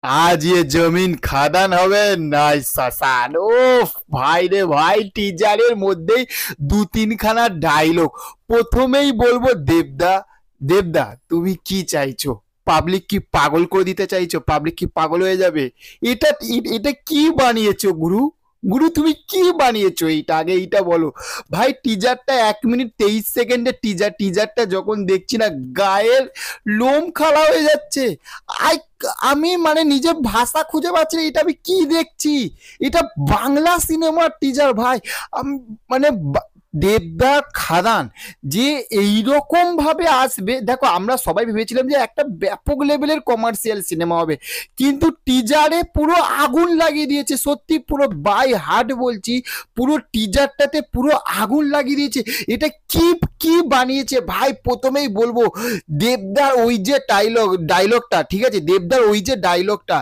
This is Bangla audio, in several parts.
आज ये জমিন খাদান হবে নাই শ্মশান। ও ভাই রে ভাই, টিজারের মধ্যেই দু তিনখানা ডায়লগ। প্রথমেই বলবো দেবদা, দেবদা তুমি কি চাইছো? পাবলিক কি পাগল করে দিতে চাইছো? পাবলিক কি পাগল হয়ে যাবে? এটা এটা কি বানিয়েছো গুরু? গুরু তুমি কি বানিয়েছো? এইটা আগে এইটা বলো ভাই। টিজারটা 1 মিনিট 23 সেকেন্ডের টিজার। টিজারটা যখন দেখছি না, গায়ের লোম খাড়া হয়ে যাচ্ছে। আই আমি মানে নিজের ভাষা খুঁজে পাচ্ছি না, এটা আমি কি দেখছি? এটা বাংলা সিনেমার টিজার ভাই। মানে দেবদার খাদান যে এইরকম ভাবে আসবে, দেখো আমরা সবাই ভেবেছিলাম যে একটা ব্যাপক লেভেলের কমার্শিয়াল সিনেমা হবে, কিন্তু টিজারে পুরো আগুন লাগিয়ে দিয়েছে। সত্যি পুরো বাই হার্ট বলছি, পুরো টিজারটাতে পুরো আগুন লাগিয়ে দিয়েছে। এটা কি কি বানিয়েছে ভাই। প্রথমেই বলবো দেবদার ওই যে ডায়লগটা, ঠিক আছে, দেবদার ওই যে ডায়লগটা,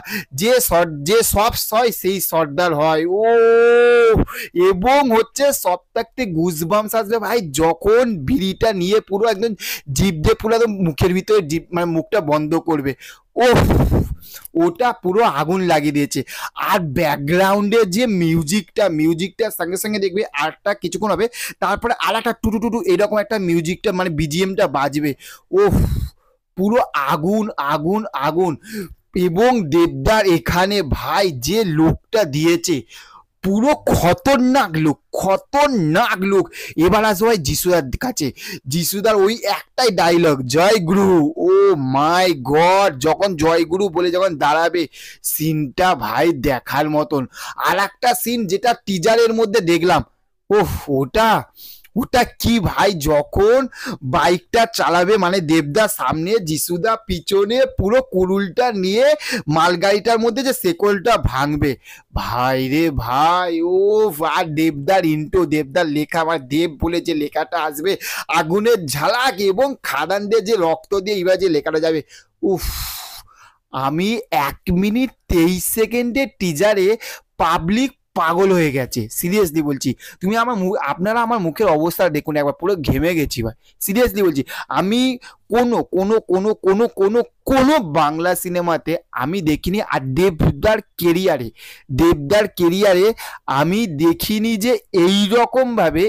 যে সব সয় সেই সর্দার হয়। ও এবং হচ্ছে সব থাকতে গুজবামস আসবে ভাই, যখন বিড়িটা নিয়ে পুরো একদম জিভ দিয়ে পুরো একদম মুখের ভিতরে জিভ মানে মুখটা বন্ধ করবে। ও ওটা পুরো আগুন লাগিয়ে দিয়েছে। আর ব্যাকগ্রাউন্ডে যে মিউজিকটার সঙ্গে সঙ্গে দেখবে আরটা কিছুক্ষণ হবে, তারপরে আর একটা টুটু টুটু এরকম একটা মিউজিকটা মানে বিজিএমটা বাজবে। ও পুরো আগুন আগুন আগুন। এবং দেবদার এখানে ভাই যে লোকটা দিয়েছে, পুরো খতরনাক লোক, খতরনাক লোক। এবার আসবো ভাই যিশুদার কাছে। যিশুদার ওই একটাই ডায়লগ, জয় গুরু। ও মাই গড, যখন জয় গুরু বলে যখন দাঁড়াবে, সিনটা ভাই দেখার মতন। আর একটা সিন যেটা টিজারের মধ্যে দেখলাম, ওহ ওটা ওটা কি ভাই, যখন বাইকটা চালাবে মানে দেবদা সামনে যিশুদা পিছনে, পুরো কুরুলটা নিয়ে মালগাড়িটার মধ্যে যে সেকলটা ভাঙবে, ভাই রে ভাই। ও আর দেবদার ইন্টো, দেবদার লেখা, আমার দেব বলে যে লেখাটা আসবে, আগুনের ঝালাক এবং খাদান দিয়ে যে রক্ত দিয়ে এবার যে লেখাটা যাবে, উফ। আমি 1 মিনিট 23 সেকেন্ডের টিজারে পাবলিক পাগল হয়ে গেছে, সিরিয়াসলি বলছি। তুমি আমার আপনারা আমার মুখের অবস্থা দেখুন একবার, পুরো ঘেমে গেছি ভাই, সিরিয়াসলি বলছি। আমি কোনো কোনো কোনো কোনো কোনো কোনো বাংলা সিনেমাতে আমি দেখিনি, আর দেবদার কেরিয়ারে আমি দেখিনি যে এইরকম ভাবে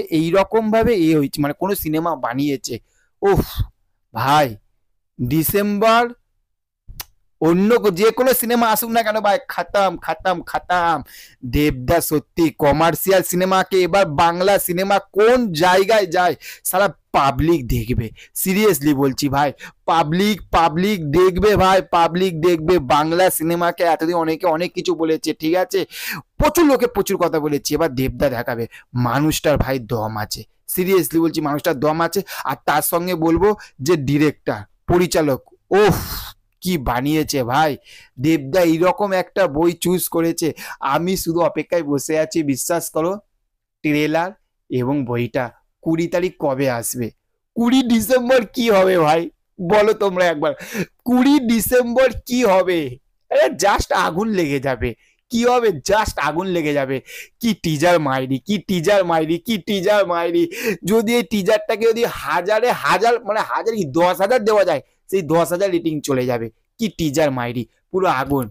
হয়েছে, মানে কোনো সিনেমা বানিয়েছে। ওহ ভাই, ডিসেম্বর অন্য যে কোনো সিনেমা আসুক না কেন ভাই, খাতাম খাতাম খাতাম। দেবদা সত্যি কমার্শিয়াল সিনেমাকে এবার বাংলা সিনেমা কোন জায়গায় যায়, সারা পাবলিক দেখবে, সিরিয়াসলি বলছি ভাই। পাবলিক দেখবে ভাই, পাবলিক দেখবে বাংলা সিনেমাকে। এতদিন অনেকে অনেক কিছু বলেছে, ঠিক আছে, প্রচুর লোকে প্রচুর কথা বলেছে, এবার দেবদা দেখাবে মানুষটার ভাই দম আছে, সিরিয়াসলি বলছি মানুষটার দম আছে। আর তার সঙ্গে বলবো যে ডিরেক্টর, পরিচালক, ওফ কি বানিয়েছে ভাই। দেবদা এইরকম একটা বই চুজ করেছে, আমি শুধু অপেক্ষায় বসে আছি, বিশ্বাস করো। ট্রেলার এবং বইটা 20 তারিখ কবে আসবে? 20 ডিসেম্বর কি হবে ভাই, বলো তোমরা একবার। 20 ডিসেম্বর কি হবে? জাস্ট আগুন লেগে যাবে। কি হবে? জাস্ট আগুন লেগে যাবে। কি টিজার মাইরি, কি টিজার মাইরি, কি টিজার মাইরি। যদি এই টিজারটাকে যদি হাজারে হাজার মানে হাজার কি 10,000 দেওয়া যায়, সেই 10,000 রেটিং চলে যাবে। কি টিজার মাইরি, পুরো আগুন,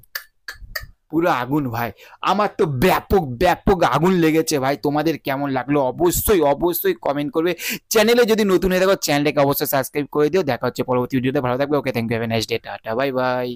পুরো আগুন ভাই। আমার তো ব্যাপক ব্যাপক আগুন লেগেছে ভাই। তোমাদের কেমন লাগলো অবশ্যই অবশ্যই কমেন্ট করবে। চ্যানেলে যদি নতুন হয়ে থাকো চ্যানেলটাকে অবশ্যই সাবস্ক্রাইব করে দিও। দেখা হচ্ছে পরবর্তী ভিডিওতে, ভালো থাকবে। Okay, thank you, have a nice day, tata, bye by.